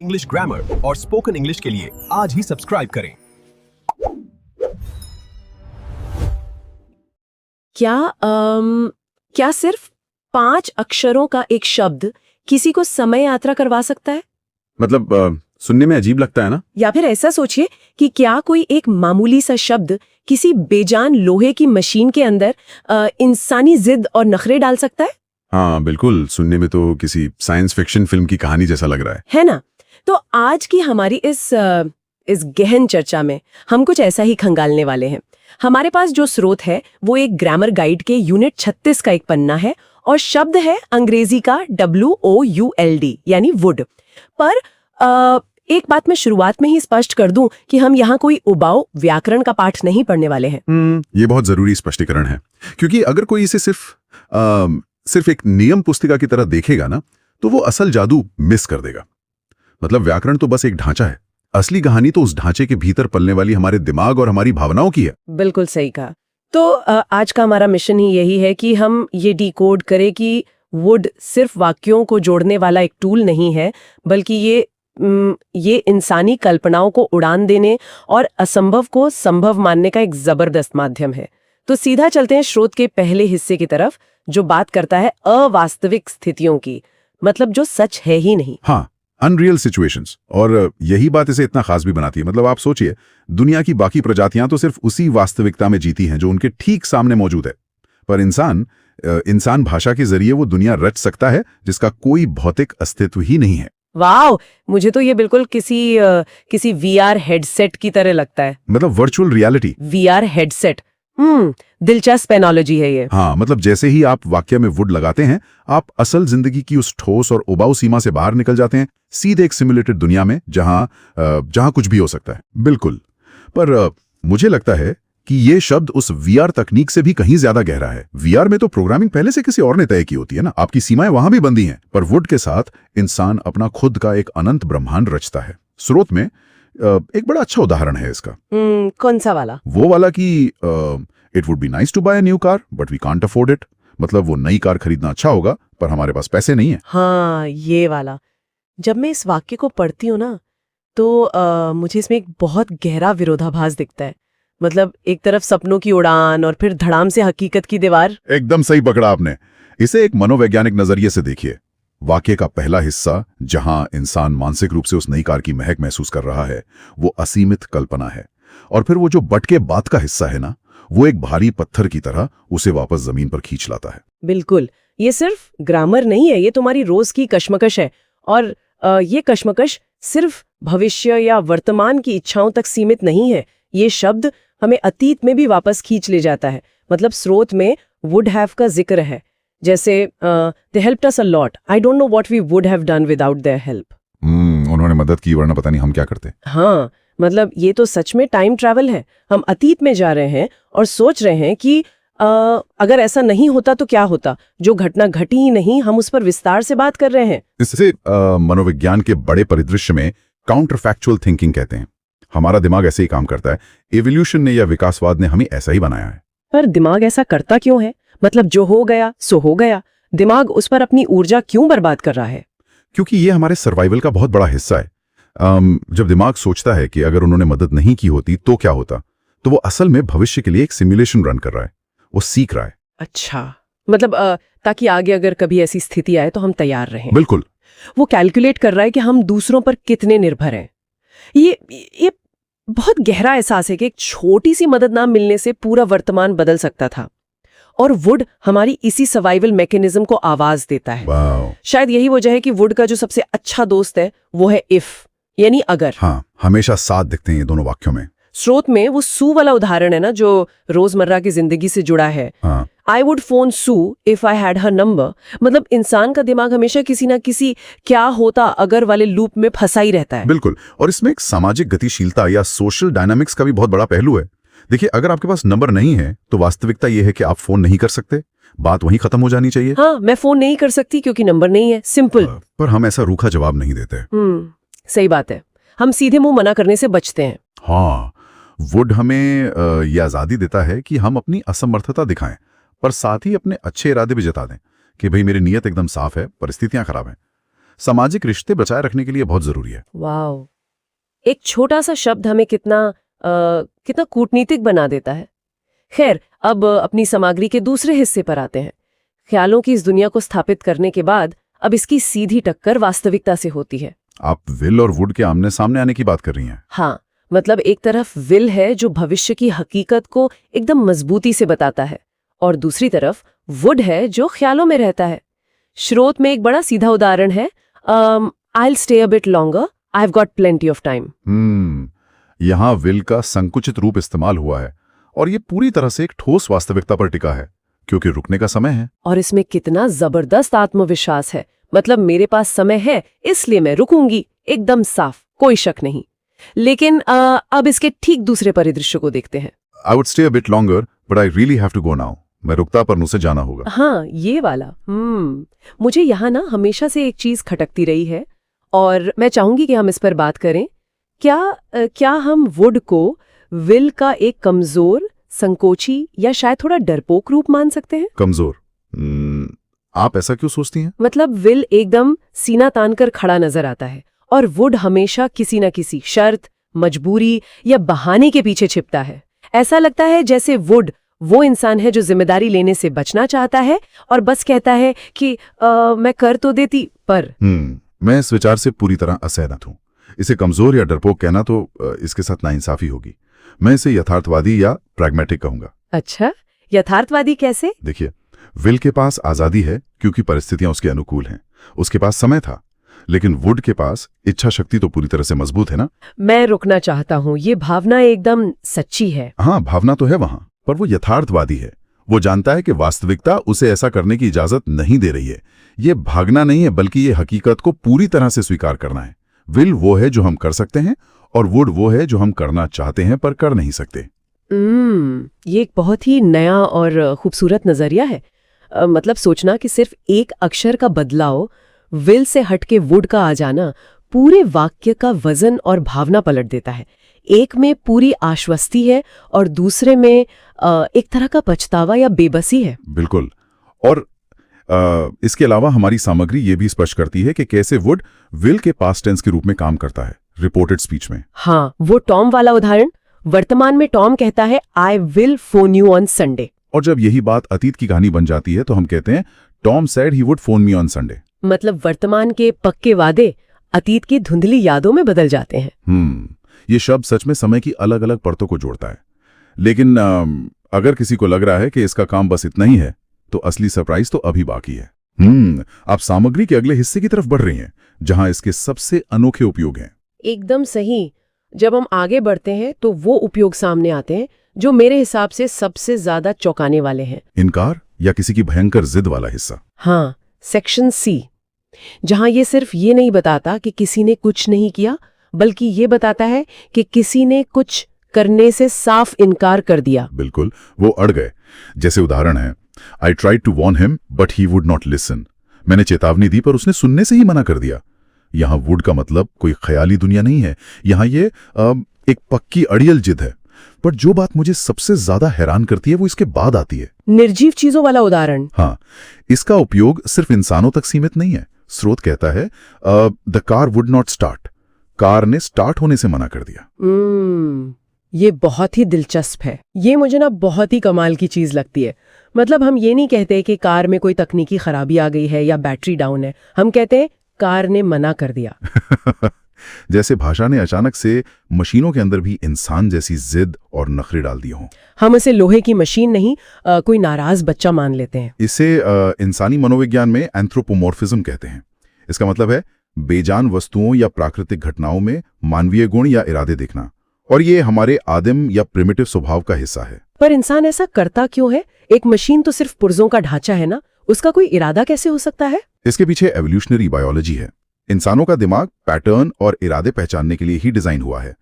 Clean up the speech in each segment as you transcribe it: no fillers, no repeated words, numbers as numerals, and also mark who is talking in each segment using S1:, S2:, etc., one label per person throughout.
S1: English grammar और spoken English के लिए आज ही सब्सक्राइब करें।
S2: क्या सिर्फ 5 अक्षरों का एक शब्द किसी को समय यात्रा करवा सकता है?
S3: मतलब सुनने में अजीब लगता है ना।
S2: या फिर ऐसा सोचिए कि क्या कोई एक मामूली सा शब्द किसी बेजान लोहे की मशीन के अंदर इंसानी जिद और नखरे डाल सकता है?
S3: हाँ बिल्कुल, सुनने में तो किसी साइंस फिक्शन फिल्म की कहानी जैसा लग रहा है
S2: ना? तो आज की हमारी इस गहन चर्चा में हम कुछ ऐसा ही खंगालने वाले हैं। हमारे पास जो स्रोत है वो एक ग्रामर गाइड के यूनिट 36 का एक पन्ना है और शब्द है अंग्रेजी का WOULD यानी वुड। पर एक बात मैं शुरुआत में ही स्पष्ट कर दूं कि हम यहाँ कोई उबाऊ व्याकरण का पाठ नहीं पढ़ने वाले हैं।
S3: ये बहुत जरूरी स्पष्टीकरण है, क्योंकि अगर कोई इसे सिर्फ एक नियम पुस्तिका की तरह देखेगा ना, तो वो असल जादू मिस कर देगा। मतलब व्याकरण तो बस एक ढांचा है, असली कहानी तो उस ढांचे के भीतर पलने वाली हमारे दिमाग और हमारी भावनाओं की है।
S2: बिल्कुल सही कहा। तो आज का हमारा मिशन ही यही है कि हम ये डिकोड करें कि वुड सिर्फ वाक्यों को जोड़ने वाला एक टूल नहीं है, बल्कि ये इंसानी कल्पनाओं को उड़ान देने और असंभव को संभव मानने का एक जबरदस्त माध्यम है। तो सीधा चलते हैं स्रोत के पहले हिस्से की तरफ, जो बात करता है अवास्तविक स्थितियों की, मतलब जो सच है ही नहीं।
S3: हाँ, अनरियल सिचुएशंस। और यही बात इसे इतना खास भी बनाती है। मतलब आप सोचिए, दुनिया की बाकी प्रजातियां तो सिर्फ उसी वास्तविकता में जीती हैं जो उनके ठीक सामने मौजूद है, पर इंसान भाषा के जरिए वो दुनिया रच सकता है जिसका कोई भौतिक अस्तित्व ही नहीं है।
S2: वाह, मुझे तो ये बिल्कुल किसी VR हेडसेट की तरह लगता है।
S3: मतलब वर्चुअल रियलिटी
S2: VR हेडसेट। दिलचस्प एनालॉजी है ये।
S3: हाँ, मतलब जैसे ही आप वाक्य में वुड लगाते हैं, आप असल जिंदगी की उस ठोस और उबाऊ सीमा से बाहर निकल जाते हैं, सीधे एक सिमुलेटेड दुनिया में जहां कुछ भी हो सकता है। बिल्कुल। पर मुझे लगता है कि ये शब्द उस VR तकनीक से भी कहीं ज्यादा गहरा है। VR में तो प्रोग्रामिंग पहले से किसी और ने तय की होती है ना, आपकी सीमाएं वहां भी बंदी हैं। पर वुड के साथ इंसान अपना खुद का एक अनंत ब्रह्मांड रचता है। स्रोत में एक बड़ा अच्छा उदाहरण है इसका।
S2: कौन सा वाला?
S3: वो वाला कि it would be nice to buy a new car but we can't afford it. मतलब वो नई कार खरीदना अच्छा होगा, पर हमारे पास पैसे नहीं है।
S2: हाँ, ये वाला। जब मैं इस वाक्य को पढ़ती हूँ ना, तो मुझे इसमें एक बहुत गहरा विरोधाभास दिखता है। मतलब एक तरफ सपनों की उड़ान और फिर धड़ाम से हकीकत की दीवार।
S3: एकदम सही पकड़ा आपने। इसे एक मनोवैज्ञानिक नजरिए से देखिए। वाक्य का पहला हिस्सा, जहां इंसान मानसिक रूप से उस नई कार की महक महसूस कर रहा है, वो असीमित कल्पना है। और फिर वो जो बट के बाद का हिस्सा है ना, वो एक भारी पत्थर की तरह उसे वापस जमीन पर खींच लाता है।
S2: बिल्कुल। ये सिर्फ ग्रामर नहीं है, ये तुम्हारी रोज की कश्मकश है। और ये कश्मकश सिर्फ भविष्य या वर्तमान की इच्छाओं तक सीमित नहीं है। ये शब्द हमें अतीत में भी वापस खींच ले जाता है। मतलब स्रोत में वुड हैव का जिक्र है, जैसे they helped us a lot. I don't know what we would have done without their help.
S3: उन्होंने मदद की, वरना पता नहीं हम क्या करते।
S2: हाँ, मतलब ये तो सच में टाइम ट्रैवल है। हम अतीत में जा रहे हैं और सोच रहे हैं कि अगर ऐसा नहीं होता तो क्या होता। जो घटना घटी ही नहीं, हम उस पर विस्तार से बात कर रहे हैं।
S3: इससे मनोविज्ञान के बड़े परिदृश्य में काउंटर फैक्चुअल थिंकिंग कहते हैं। हमारा दिमाग ऐसे ही काम करता है। एवोल्यूशन ने या विकासवाद ने हमें ऐसा ही बनाया है। पर
S2: दिमाग ऐसा करता क्यों है? मतलब जो हो गया सो हो गया। दिमाग उस पर अपनी ऊर्जा क्यों बर्बाद कर रहा है?
S3: क्योंकि ये हमारे सर्वाइवल का बहुत बड़ा हिस्सा है। जब दिमाग सोचता है कि अगर उन्होंने मदद नहीं की होती तो क्या होता, तो वो असल में भविष्य के लिए एक सिमुलेशन रन कर रहा है। वो सीख रहा है।
S2: अच्छा, मतलब ताकि आगे अगर कभी ऐसी स्थिति आए तो हम तैयार रहें।
S3: बिल्कुल।
S2: वो कैलकुलेट कर रहा है कि हम दूसरों पर कितने निर्भर हैं। ये बहुत गहरा एहसास है कि एक छोटी सी मदद ना मिलने से पूरा वर्तमान बदल सकता था। और वुड हमारी इसी सर्वाइवल मैकेनिज्म को आवाज देता है। शायद यही वजह है कि वुड का जो सबसे अच्छा दोस्त है वो है इफ, यानी अगर।
S3: हाँ, हमेशा साथ दिखते हैं ये दोनों वाक्यों में।
S2: स्रोत में वो सू वाला उदाहरण है ना, जो रोजमर्रा की जिंदगी से जुड़ा है।
S3: हाँ।
S2: I would phone Sue if I had her number. मतलब इंसान का दिमाग हमेशा किसी ना किसी क्या होता अगर वाले लूप में फंसा ही रहता है।
S3: बिल्कुल। और इसमें एक सामाजिक गतिशीलता या सोशल डायनामिक्स का भी बहुत बड़ा पहलू है। देखिए, अगर आपके पास नंबर नहीं है तो वास्तविकता यह है कि आप फोन नहीं कर सकते। बात वहीं खत्म हो जानी चाहिए।
S2: हाँ, मैं फोन नहीं कर सकती क्योंकि नंबर नहीं है। सिंपल।
S3: पर हम ऐसा रूखा जवाब नहीं देते।
S2: सही बात है। हम सीधे मुंह मना करने से बचते हैं।
S3: हाँ, वुड हमें यह आजादी देता है कि हम अपनी असमर्थता दिखाएं, पर साथ ही अपने अच्छे इरादे भी जता दें कि भाई मेरी नीयत एकदम साफ है, परिस्थितियां खराब हैं। सामाजिक रिश्ते बचाए रखने के लिए बहुत जरूरी है।
S2: वाओ, एक छोटा सा शब्द हमें कितना कूटनीतिक बना देता है। खैर, अब अपनी सामग्री के दूसरे हिस्से पर आते हैं। ख्यालों की इस दुनिया को स्थापित करने के बाद अब इसकी सीधी टक्कर वास्तविकता से होती है।
S3: आप विल और वुड के आमने सामने आने की बात कर रही हैं।
S2: हाँ, मतलब एक तरफ विल है जो भविष्य की हकीकत को एकदम मजबूती से बताता है, और दूसरी तरफ वुड है जो ख्यालों में रहता है। स्रोत में एक बड़ा सीधा उदाहरण है, I'll stay a bit longer, I've got plenty of time।
S3: यहाँ विल का संकुचित रूप इस्तेमाल हुआ है और ये पूरी तरह से एक ठोस वास्तविकता पर टिका है, क्योंकि रुकने का समय है।
S2: और इसमें कितना जबरदस्त आत्मविश्वास है। मतलब मेरे पास समय है इसलिए मैं रुकूंगी, एकदम साफ, कोई शक नहीं। लेकिन अब इसके ठीक दूसरे परिदृश्य को देखते हैं।
S3: I would stay a bit longer, but I really have to go now। मैं रुकता पर मुझसे जाना होगा।
S2: हाँ, ये वाला। मुझे यहाँ ना हमेशा से एक चीज खटकती रही है और मैं चाहूंगी कि हम इस पर बात करें। क्या हम वुड को विल का एक कमजोर, संकोची या शायद थोड़ा डरपोक रूप मान सकते हैं?
S3: कमजोर? आप ऐसा क्यों सोचती हैं?
S2: मतलब विल एकदम सीना तानकर खड़ा नजर आता है और वुड हमेशा किसी न किसी शर्त, मजबूरी या बहाने के पीछे छिपता है। ऐसा लगता है जैसे वुड वो इंसान है जो जिम्मेदारी लेने से बचना चाहता है और बस कहता है कि मैं कर तो देती पर।
S3: मैं इस विचार से पूरी तरह असहमत हूं। इसे कमजोर या डरपोक कहना तो इसके साथ नाइंसाफी होगी। मैं इसे यथार्थवादी या प्रैग्मेटिक कहूंगा।
S2: अच्छा, यथार्थवादी कैसे?
S3: देखिए, विल के पास आजादी है क्योंकि परिस्थितियां उसके अनुकूल हैं। उसके पास समय था, लेकिन वुड के पास इच्छा शक्ति तो पूरी तरह से मजबूत है ना।
S2: मैं रुकना चाहता हूँ, ये भावना एकदम सच्ची है।
S3: हाँ, भावना तो है वहां, पर वो यथार्थवादी है। वो जानता है कि वास्तविकता उसे ऐसा करने की इजाजत नहीं दे रही है। ये भागना नहीं है, बल्कि ये हकीकत को पूरी तरह से स्वीकार करना है। विल वो है जो हम कर सकते हैं और वुड वो है जो हम करना चाहते हैं पर कर नहीं सकते।
S2: ये एक बहुत ही नया और खूबसूरत नजरिया है। मतलब सोचना कि सिर्फ एक अक्षर का बदलाव, विल से हटके वुड का आ जाना, पूरे वाक्य का वजन और भावना पलट देता है। एक में पूरी आश्वस्ति है और दूसरे में एक तरह का पछतावा या बेबसी है।
S3: बिल्कुल। और इसके अलावा हमारी सामग्री ये भी स्पष्ट करती है कि कैसे वुड विल के पास्ट टेंस के रूप में काम करता है रिपोर्टेड स्पीच में।
S2: हाँ, वो टॉम वाला उदाहरण। वर्तमान में टॉम कहता है I will phone you on Sunday,
S3: और जब यही बात अतीत की कहानी बन जाती है तो हम कहते हैं Tom said he would phone me on Sunday.
S2: मतलब वर्तमान के पक्के वादे अतीत की धुंधली यादों में बदल जाते हैं।
S3: ये शब्द सच में समय की अलग अलग परतों को जोड़ता है। लेकिन अगर किसी को लग रहा है कि इसका काम बस इतना ही है, तो असली सरप्राइज तो अभी बाकी है। आप सामग्री के अगले हिस्से की तरफ बढ़ रही हैं, जहां इसके सबसे अनोखे उपयोग हैं।
S2: एकदम सही। जब हम आगे बढ़ते हैं तो वो उपयोग सामने आते हैं जो मेरे हिसाब से सबसे ज्यादा चौंकाने वाले हैं।
S3: इनकार या किसी की भयंकर जिद वाला हिस्सा।
S2: हाँ, सेक्शन सी, जहां ये सिर्फ ये नहीं बताता कि किसी ने कुछ नहीं किया, बल्कि ये बताता है कि किसी ने कुछ करने से साफ इनकार कर दिया।
S3: बिल्कुल, वो अड़ गए। जैसे उदाहरण है, I tried to warn him but he would not listen. मैंने चेतावनी दी पर उसने सुनने से ही मना कर दिया। यहाँ वुड का मतलब कोई ख्याली दुनिया नहीं है। यहाँ ये एक पक्की अड़ियल जिद है। पर जो बात मुझे सबसे ज्यादा हैरान करती है वो इसके बाद आती है।
S2: निर्जीव चीजों वाला उदाहरण।
S3: हाँ, इसका उपयोग सिर्फ इंसानों तक सीमित नहीं है। स्रोत कहता है the car would not start. Car ने स्टार्ट होने से मना कर दिया।
S2: ये बहुत ही दिलचस्प है। ये मुझे ना बहुत ही कमाल की चीज लगती है। मतलब हम ये नहीं कहते कि कार में कोई तकनीकी खराबी आ गई है या बैटरी डाउन है। हम कहते हैं कार ने मना कर दिया।
S3: जैसे भाषा ने अचानक से मशीनों के अंदर भी इंसान जैसी जिद और नखरे डाल दिए हों।
S2: हम इसे लोहे की मशीन नहीं, कोई नाराज बच्चा मान लेते हैं।
S3: इसे इंसानी मनोविज्ञान में एंथ्रोपोमॉर्फिज्म कहते हैं। इसका मतलब है बेजान वस्तुओं या प्राकृतिक घटनाओं में मानवीय गुण या इरादे देखना, और ये हमारे आदिम या प्रिमिटिव स्वभाव का हिस्सा है।
S2: पर इंसान ऐसा करता क्यों है? एक मशीन तो सिर्फ पुर्जों का ढांचा है ना, उसका कोई इरादा कैसे हो सकता है?
S3: इसके पीछे एवोल्यूशनरी बायोलॉजी है। इंसानों का दिमाग पैटर्न और इरादे पहचानने के लिए ही डिजाइन हुआ है।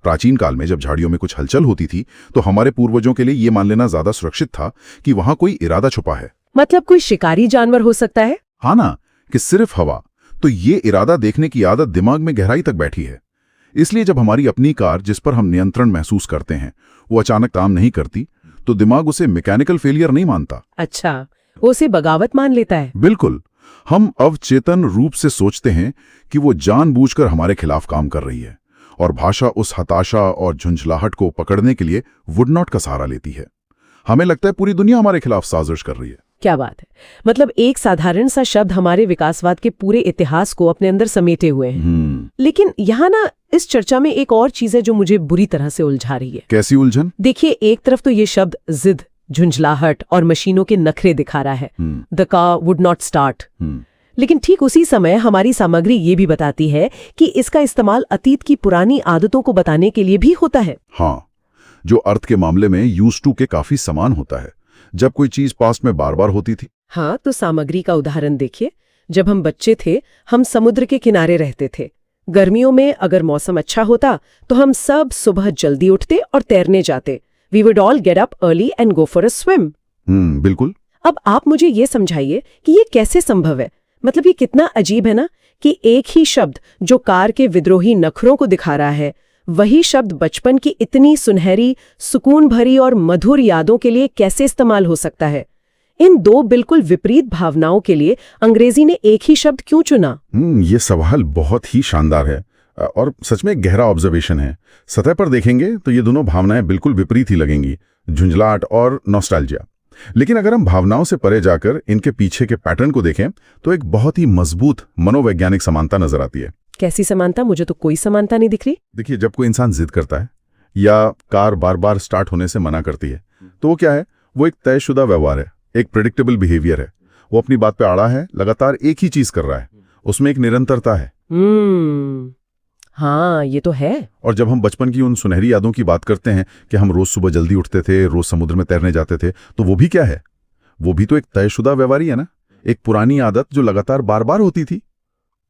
S3: प्राचीन काल में जब झाड़ियों में कुछ हलचल होती थी तो हमारे पूर्वजों के लिए यह मान लेना ज्यादा सुरक्षित था कि वहां कोई इरादा छुपा है।
S2: मतलब कोई शिकारी जानवर हो सकता है?
S3: हाँ ना, कि सिर्फ हवा। तो ये इरादा देखने की आदत दिमाग में गहराई तक बैठी है। इसलिए जब हमारी अपनी कार, जिस पर हम नियंत्रण महसूस करते हैं, वो अचानक काम नहीं करती, तो दिमाग उसे मैकेनिकल फेलियर नहीं मानता।
S2: अच्छा, वो उसे बगावत मान लेता है।
S3: बिल्कुल, हम अवचेतन रूप से सोचते हैं कि वो जानबूझकर हमारे खिलाफ काम कर रही है, और भाषा उस हताशा और झुंझलाहट को पकड़ने के लिए वुड नॉट का सहारा लेती है। हमें लगता है पूरी दुनिया हमारे खिलाफ साजिश कर रही है।
S2: क्या बात है, मतलब एक साधारण सा शब्द हमारे विकासवाद के पूरे इतिहास को अपने अंदर समेटे हुए हैं। लेकिन यहाँ ना इस चर्चा में एक और चीज है जो मुझे बुरी तरह से उलझा रही है।
S3: कैसी उलझन?
S2: देखिए, एक तरफ तो ये शब्द जिद, झुंझलाहट और मशीनों के नखरे दिखा रहा है, the car would not start. लेकिन ठीक उसी समय हमारी सामग्री ये भी बताती है कि इसका इस्तेमाल अतीत की पुरानी आदतों को बताने के लिए भी होता है।
S3: हाँ, जो अर्थ के मामले में यूज्ड टू के काफी समान होता है, जब कोई चीज पास्ट में बार बार होती थी।
S2: हाँ, तो सामग्री का उदाहरण देखिए। जब हम बच्चे थे, हम समुद्र के किनारे रहते थे। गर्मियों में अगर मौसम अच्छा होता तो हम सब सुबह जल्दी उठते और तैरने जाते। We would all get up early and go for a swim.
S3: बिल्कुल।
S2: अब आप मुझे ये समझाइए कि ये कैसे संभव है। मतलब ये कितना अजीब है ना कि एक ही शब्द जो कार के विद्रोही नखरों को दिखा रहा है, वही शब्द बचपन की इतनी सुनहरी, सुकून भरी और मधुर यादों के लिए कैसे इस्तेमाल हो सकता है। इन दो बिल्कुल विपरीत भावनाओं के लिए अंग्रेजी ने एक ही शब्द क्यों चुना?
S3: ये सवाल बहुत ही शानदार है और सच में गहरा ऑब्जर्वेशन है। सतह पर देखेंगे तो ये दोनों भावनाएं बिल्कुल विपरीत ही लगेंगी, झुंझलाहट और नॉस्टैल्जिया। लेकिन अगर हम भावनाओं से परे जाकर इनके पीछे के पैटर्न को देखें तो एक बहुत ही मजबूत मनोवैज्ञानिक समानता नजर आती है।
S2: कैसी समानता? मुझे तो कोई समानता नहीं दिख रही।
S3: देखिए, जब कोई इंसान जिद करता है या कार बार बार स्टार्ट होने से मना करती है तो वो क्या है? वो एक तयशुदा व्यवहार है, एक प्रेडिक्टेबल बिहेवियर है। वो अपनी बात पे अड़ा है, लगातार एक ही चीज कर रहा है, उसमें एक निरंतरता है।
S2: हाँ, ये तो है।
S3: और जब हम बचपन की उन सुनहरी यादों की बात करते हैं कि हम रोज सुबह जल्दी उठते थे, रोज समुद्र में तैरने जाते थे, तो वो भी क्या है? वो भी तो एक तयशुदा व्यवहार ही है ना, एक पुरानी आदत जो लगातार बार बार होती थी।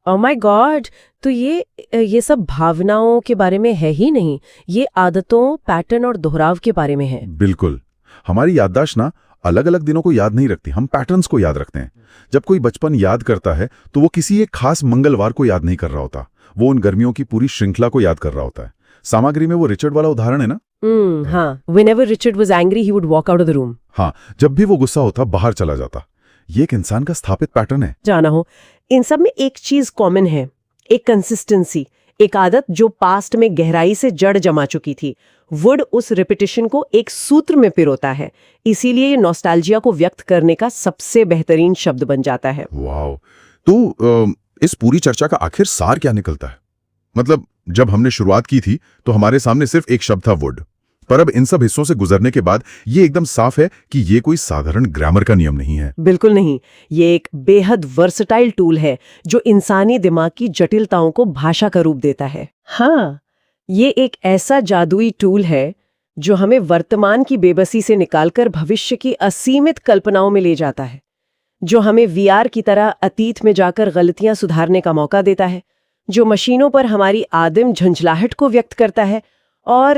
S2: ओह माय गॉड, तो ये सब भावनाओं के बारे में है ही नहीं, ये आदतों, पैटर्न और दोहराव के बारे में है।
S3: बिल्कुल। हमारी याददाश्त ना अलग अलग दिनों को याद नहीं रखती, हम पैटर्न्स को याद रखते हैं। जब कोई बचपन याद करता है तो वो किसी एक खास मंगलवार को याद नहीं कर रहा होता, वो उन गर्मियों की पूरी श्रृंखला को याद कर रहा होता है। सामग्री में वो रिचर्ड वाला उदाहरण है ना।
S2: हाँ, whenever Richard was angry, he would walk out of the room.
S3: हाँ, जब भी वो गुस्सा होता बाहर चला जाता। ये एक इंसान का स्थापित पैटर्न है।
S2: जाना हो, इन सब में एक चीज कॉमन है, एक कंसिस्टेंसी, एक आदत जो पास्ट में गहराई से जड़ जमा चुकी थी। वुड उस रिपीटिशन को एक सूत्र में पिरोता है, इसीलिए ये नॉस्टैल्जिया को व्यक्त करने का सबसे बेहतरीन शब्द बन जाता है।
S3: वाह! तो इस पूरी चर्चा का आखिर सार क्या निकलता है? मतलब जब हमने शुरुआत की थी तो हमारे सामने सिर्फ एक शब्द था, वुड। पर अब इन सब हिस्सों से गुजरने के बाद ये एकदम साफ है कि ये कोई साधारण ग्रामर का नियम नहीं है।
S2: बिल्कुल नहीं, ये एक बेहद वर्सटाइल टूल है जो इंसानी दिमाग की जटिलताओं को भाषा का रूप देता है। हाँ, ये एक ऐसा जादुई टूल है जो हमें वर्तमान की बेबसी से निकालकर भविष्य की असीमित कल्पनाओं में ले जाता है, जो हमें वीआर की तरह अतीत में जाकर गलतियां सुधारने का मौका देता है, जो मशीनों पर हमारी आदिम झंझलाहट को व्यक्त करता है और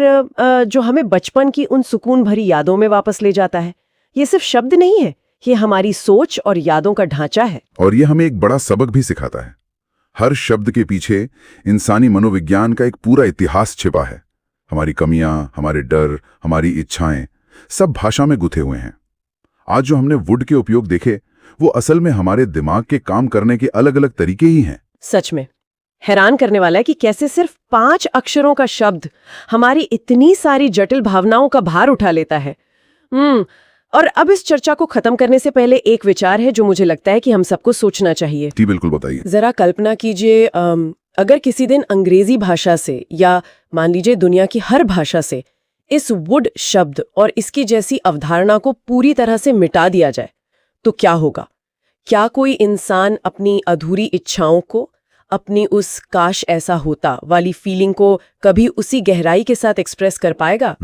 S2: जो हमें बचपन की उन सुकून भरी यादों में वापस ले जाता है। ये सिर्फ शब्द नहीं है, ये हमारी सोच और यादों का ढांचा है।
S3: और ये हमें एक बड़ा सबक भी सिखाता है। हर शब्द के पीछे इंसानी मनोविज्ञान का एक पूरा इतिहास छिपा है। हमारी कमियां, हमारे डर, हमारी इच्छाएं सब भाषा में गुथे हुए हैं। आज जो हमने वुड के उपयोग देखे वो असल में हमारे दिमाग के काम करने के अलग अलग तरीके ही हैं।
S2: सच में हैरान करने वाला है कि कैसे सिर्फ 5 अक्षरों का शब्द हमारी इतनी सारी जटिल भावनाओं का भार उठा लेता है। और अब इस चर्चा को खत्म करने से पहले एक विचार है जो मुझे लगता है कि हम सबको सोचना चाहिए।
S3: जी बिल्कुल, बताइए।
S2: जरा कल्पना कीजिए, अगर किसी दिन अंग्रेजी भाषा से या मान लीजिए दुनिया की हर भाषा से इस वुड शब्द और इसकी जैसी अवधारणा को पूरी तरह से मिटा दिया जाए तो क्या होगा? क्या कोई इंसान अपनी अधूरी इच्छाओं को, अपनी उस काश ऐसा होता वाली फीलिंग को कभी उसी गहराई के साथ एक्सप्रेस कर पाएगा?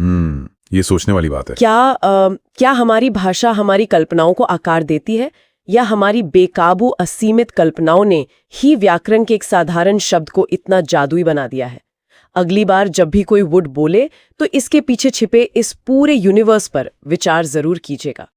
S3: ये सोचने वाली बात है।
S2: क्या हमारी भाषा हमारी कल्पनाओं को आकार देती है या हमारी बेकाबू असीमित कल्पनाओं ने ही व्याकरण के एक साधारण शब्द को इतना जादुई बना दिया है? अगली बार जब भी कोई वुड बोले तो इसके पीछे छिपे इस पूरे यूनिवर्स पर विचार जरूर कीजिएगा।